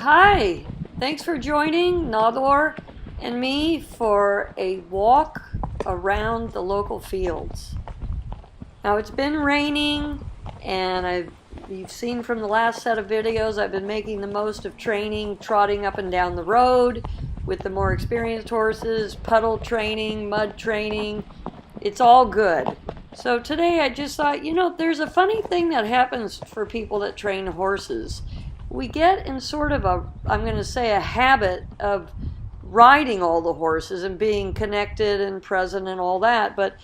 Hi, thanks for joining Nador and me for a walk around the local fields. Now it's been raining and you've seen from the last set of videos I've been making the most of training, trotting up and down the road with the more experienced horses, puddle training, mud training. It's all good. So today I just thought, there's a funny thing that happens for people that train horses. We get in sort of I'm going to say a habit of riding all the horses and being connected and present and all that, but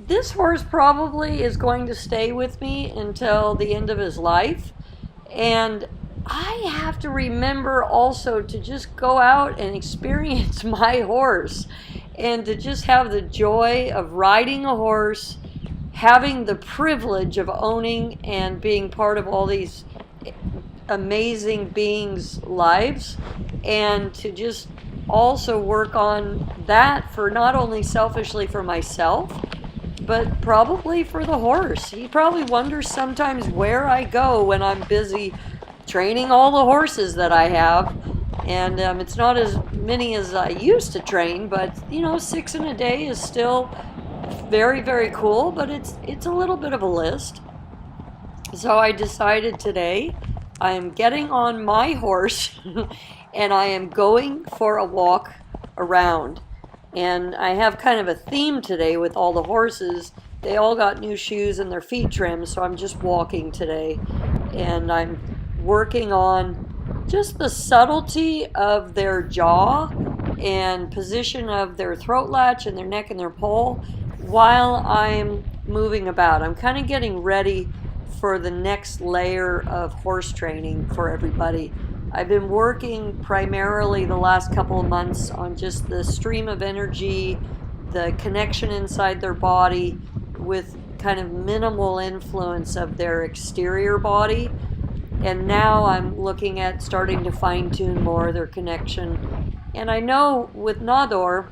this horse probably is going to stay with me until the end of his life, and I have to remember also to just go out and experience my horse and to just have the joy of riding a horse, having the privilege of owning and being part of all these amazing beings' lives, and to just also work on that for not only selfishly for myself, but probably for the horse. He probably wonders sometimes where I go when I'm busy training all the horses that I have. And it's not as many as I used to train, but 6 in a day is still very, very cool, but it's a little bit of a list. So I decided today I am getting on my horse and I am going for a walk around. And I have kind of a theme today with all the horses. They all got new shoes and their feet trimmed, so I'm just walking today. And I'm working on just the subtlety of their jaw and position of their throat latch and their neck and their poll while I'm moving about. I'm kind of getting ready for the next layer of horse training for everybody. I've been working primarily the last couple of months on just the stream of energy, the connection inside their body with kind of minimal influence of their exterior body. And now I'm looking at starting to fine-tune more their connection. And I know with Nador,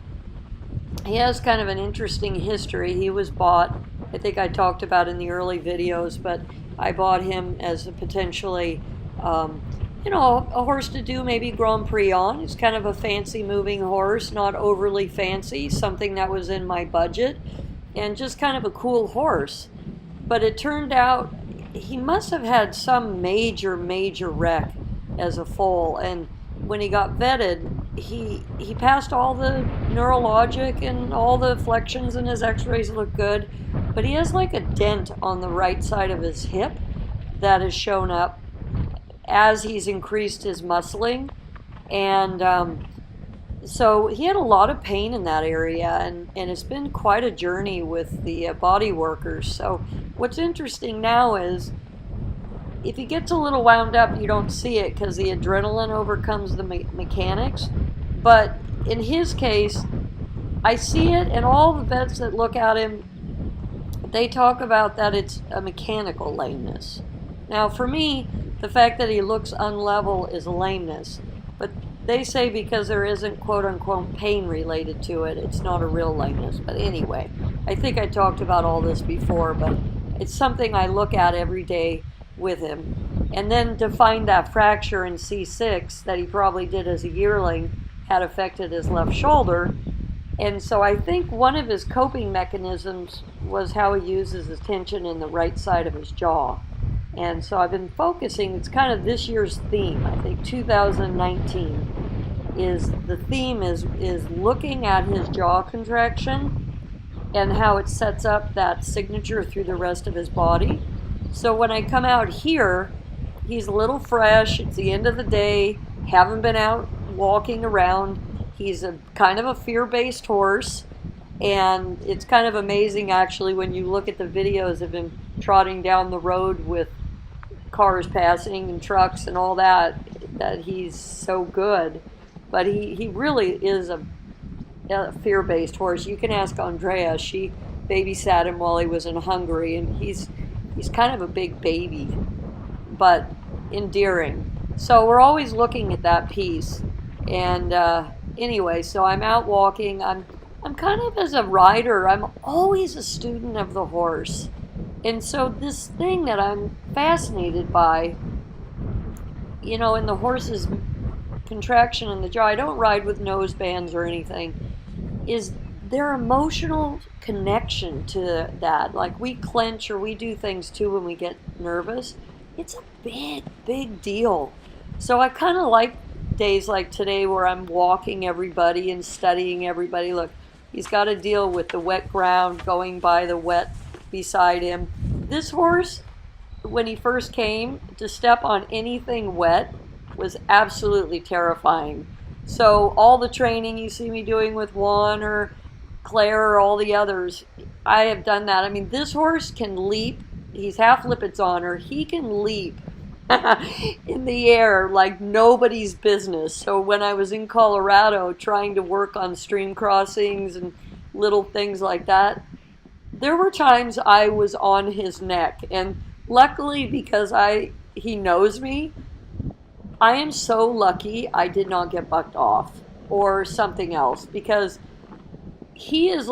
he has kind of an interesting history. He was bought, I think I talked about in the early videos, but I bought him as a potentially a horse to do maybe Grand Prix on. It's kind of a fancy moving horse, not overly fancy, something that was in my budget, and just kind of a cool horse. But it turned out he must have had some major wreck as a foal, and when he got vetted, he passed all the neurologic and all the flexions, and his x-rays look good, but he has like a dent on the right side of his hip that has shown up as he's increased his muscling. And so he had a lot of pain in that area, and it's been quite a journey with the body workers. So what's interesting now is if he gets a little wound up, you don't see it because the adrenaline overcomes the mechanics. But in his case, I see it, and all the vets that look at him, they talk about that it's a mechanical lameness. Now for me, the fact that he looks unlevel is a lameness, but they say because there isn't quote-unquote pain related to it, it's not a real lameness. But anyway, I think I talked about all this before, but it's something I look at every day with him. And then to find that fracture in C6 that he probably did as a yearling had affected his left shoulder. And so I think one of his coping mechanisms was how he uses his tension in the right side of his jaw. And so I've been focusing, it's kind of this year's theme. I think 2019 is the theme is looking at his jaw contraction and how it sets up that signature through the rest of his body. So when I come out here, he's a little fresh. It's the end of the day. Haven't been out walking around. He's a kind of a fear-based horse. And it's kind of amazing actually when you look at the videos of him trotting down the road with cars passing and trucks and all that he's so good. But he really is a fear-based horse. You can ask Andrea. She babysat him while he was in Hungary, and he's kind of a big baby, but endearing. So we're always looking at that piece. And anyway, so I'm out walking. I'm kind of, as a rider, I'm always a student of the horse. And so this thing that I'm fascinated by in the horse's contraction in the jaw, I don't ride with nose bands or anything, is their emotional connection to that. Like we clench or we do things too when we get nervous. It's a big, big deal. So I kind of like days like today where I'm walking everybody and studying everybody. Look, he's got to deal with the wet ground going by the wet beside him. This horse, when he first came, to step on anything wet was absolutely terrifying. So all the training you see me doing with Juan or Claire or all the others, I have done that. I mean, this horse can leap. He's half lippets on her. He can leap in the air like nobody's business. So when I was in Colorado trying to work on stream crossings and little things like that, there were times I was on his neck. And luckily, because he knows me, I am so lucky I did not get bucked off or something else, because he is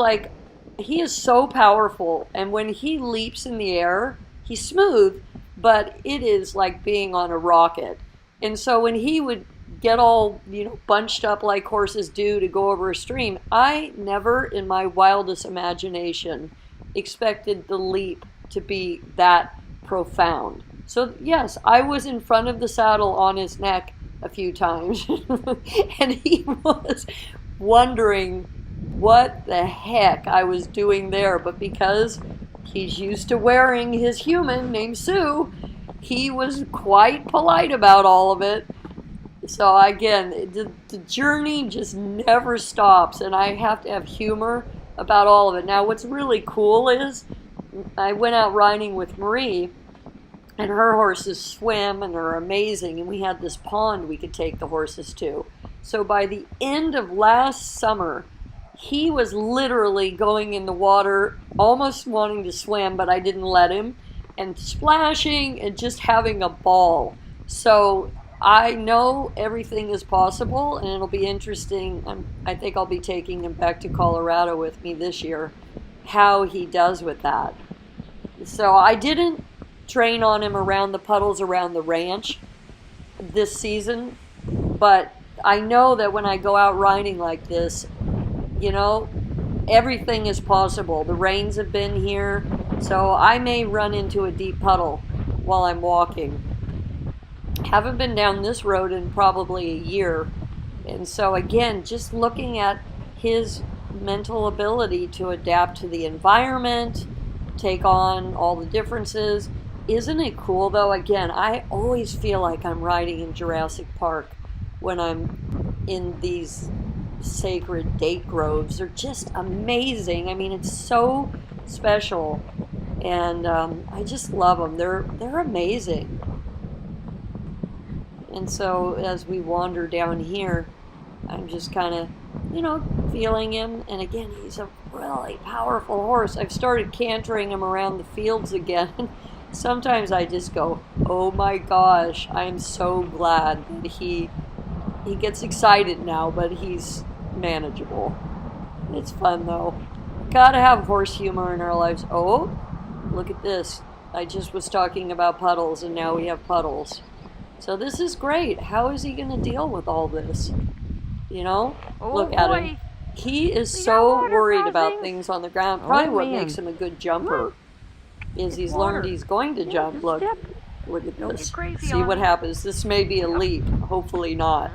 so powerful, and when he leaps in the air, he's smooth, but it is like being on a rocket. And so when he would get all, bunched up like horses do to go over a stream, I never in my wildest imagination expected the leap to be that profound. So yes, I was in front of the saddle on his neck a few times, and he was wondering what the heck I was doing there. But because he's used to wearing his human named Sue, he was quite polite about all of it. So again, the journey just never stops, and I have to have humor about all of it. Now, what's really cool is I went out riding with Marie, and her horses swim and are amazing, and we had this pond we could take the horses to. So by the end of last summer, he was literally going in the water, almost wanting to swim, but I didn't let him, and splashing and just having a ball. So I know everything is possible, and it'll be interesting. I think I'll be taking him back to Colorado with me this year, how he does with that. So I didn't train on him around the puddles around the ranch this season, but I know that when I go out riding like this, everything is possible. The rains have been here, so I may run into a deep puddle while I'm walking. Haven't been down this road in probably a year, and so again, just looking at his mental ability to adapt to the environment, take on all the differences. Isn't it cool though? Again, I always feel like I'm riding in Jurassic Park when I'm in these sacred date groves. They're just amazing. I mean, it's so special, and I just love them. They're amazing. And so as we wander down here, I'm just kind of, feeling him. And again, he's a really powerful horse. I've started cantering him around the fields again. Sometimes I just go, oh my gosh, I'm so glad that he gets excited now, but he's manageable. It's fun though. Gotta have horse humor in our lives. Oh, look at this. I just was talking about puddles, and now we have puddles. So this is great. How is he going to deal with all this? Look at him. He is so worried about things on the ground. Probably what makes him a good jumper is he's learned he's going to jump. Look at this. See what happens. This may be a leap. Hopefully not.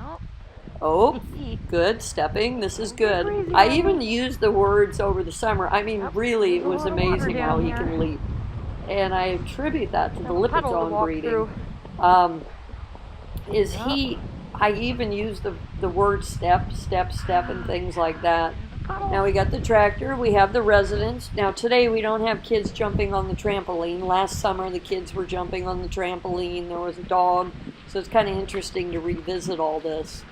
Oh, good stepping. This is good. I even used the words over the summer. I mean, really, it was amazing how he can leap. And I attribute that to the Lipizzaner breeding. I even used the word step, and things like that. Now we got the tractor, we have the residents. Now today we don't have kids jumping on the trampoline. Last summer the kids were jumping on the trampoline. There was a dog. So it's kind of interesting to revisit all this.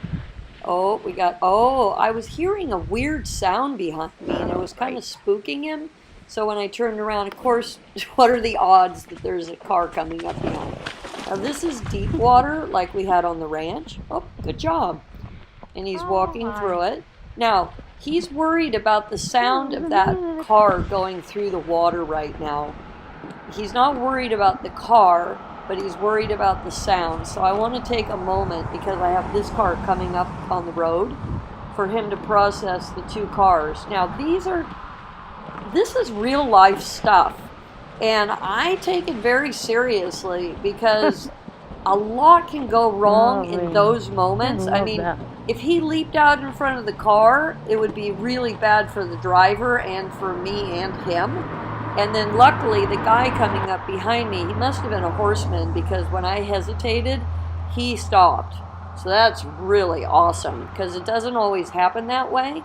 I was hearing a weird sound behind me, and it was kind of spooking him. So when I turned around, of course, what are the odds that there's a car coming up behind? Now this is deep water like we had on the ranch. Oh, good job. And he's walking through it. Now, he's worried about the sound of that car going through the water right now. He's not worried about the car. but he's worried about the sound. So I want to take a moment, because I have this car coming up on the road, for him to process the two cars. Now this is real life stuff, and I take it very seriously because a lot can go wrong in those moments. I mean, if he leaped out in front of the car, it would be really bad for the driver and for me and him. And then luckily, the guy coming up behind me, he must have been a horseman, because when I hesitated, he stopped. So that's really awesome, because it doesn't always happen that way.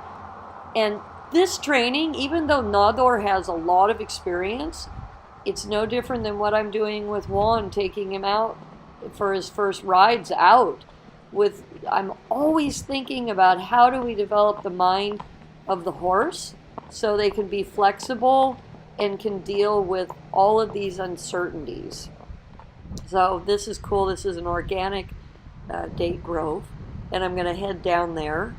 And this training, even though Nador has a lot of experience, it's no different than what I'm doing with Juan, taking him out for his first rides out. I'm always thinking about how do we develop the mind of the horse so they can be flexible and can deal with all of these uncertainties. So this is cool. This is an organic date grove, and I'm going to head down there.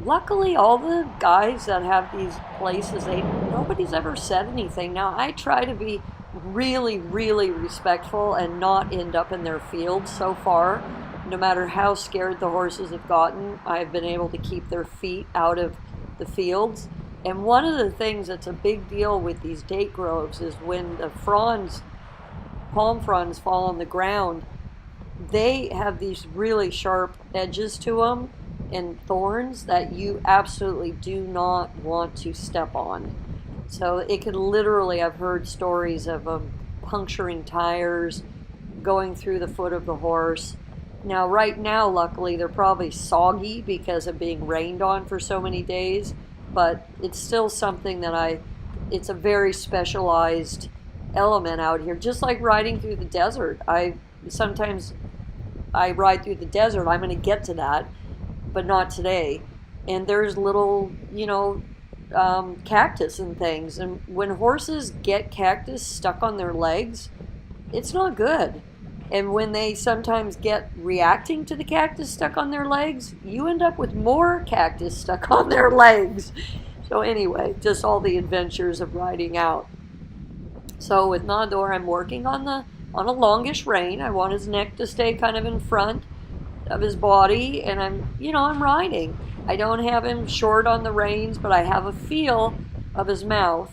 Luckily, all the guys that have these places, nobody's ever said anything. Now, I try to be really, really respectful and not end up in their fields so far. No matter how scared the horses have gotten, I've been able to keep their feet out of the fields. And one of the things that's a big deal with these date groves is when the palm fronds fall on the ground, they have these really sharp edges to them and thorns that you absolutely do not want to step on. So it could literally, I've heard stories of them puncturing tires, going through the foot of the horse. Now, right now, luckily, they're probably soggy because of being rained on for so many days, but it's still something that it's a very specialized element out here. Just like riding through the desert. Sometimes I ride through the desert. I'm going to get to that, but not today. And there's little, cactus and things. And when horses get cactus stuck on their legs, it's not good. And when they sometimes get reacting to the cactus stuck on their legs, you end up with more cactus stuck on their legs. So anyway, just all the adventures of riding out. So with Nador, I'm working on a longish rein. I want his neck to stay kind of in front of his body, and I'm riding. I don't have him short on the reins, but I have a feel of his mouth,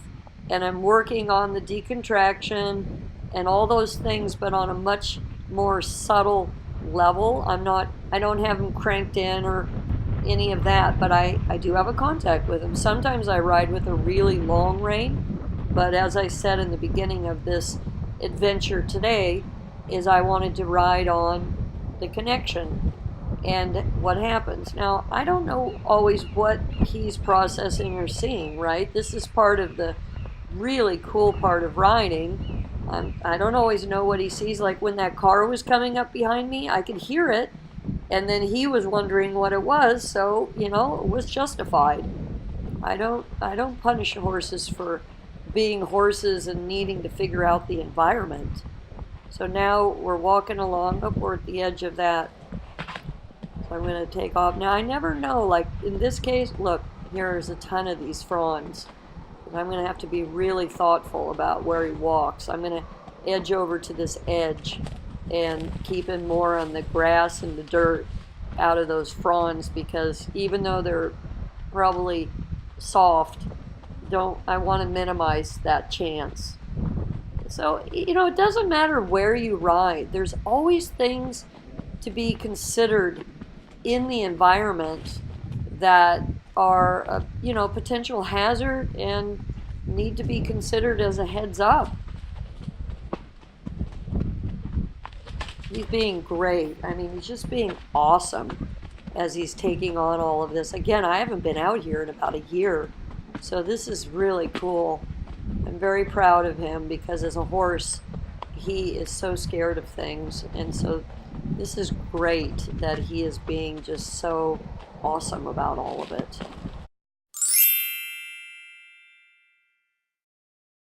and I'm working on the decontraction and all those things, but on a much more subtle level. I don't have him cranked in or any of that, but I do have a contact with him. Sometimes I ride with a really long rein, but as I said in the beginning of this adventure today, is I wanted to ride on the connection and what happens. Now, I don't know always what he's processing or seeing, right? This is part of the really cool part of riding. I don't always know what he sees. Like when that car was coming up behind me, I could hear it, and then he was wondering what it was, so, it was justified. I don't punish horses for being horses and needing to figure out the environment. So now we're walking along. Oh, we're at the edge of that. So I'm going to take off. Now, I never know, like in this case, look, here's a ton of these fronds. I'm going to have to be really thoughtful about where he walks. I'm going to edge over to this edge and keep him more on the grass and the dirt out of those fronds, because even though they're probably soft, I want to minimize that chance. So, it doesn't matter where you ride. There's always things to be considered in the environment that are a potential hazard and need to be considered as a heads up. He's being great. I mean, he's just being awesome as he's taking on all of this. Again, I haven't been out here in about a year, so this is really cool. I'm very proud of him because as a horse, he is so scared of things, and so this is great that he is being just so awesome about all of it.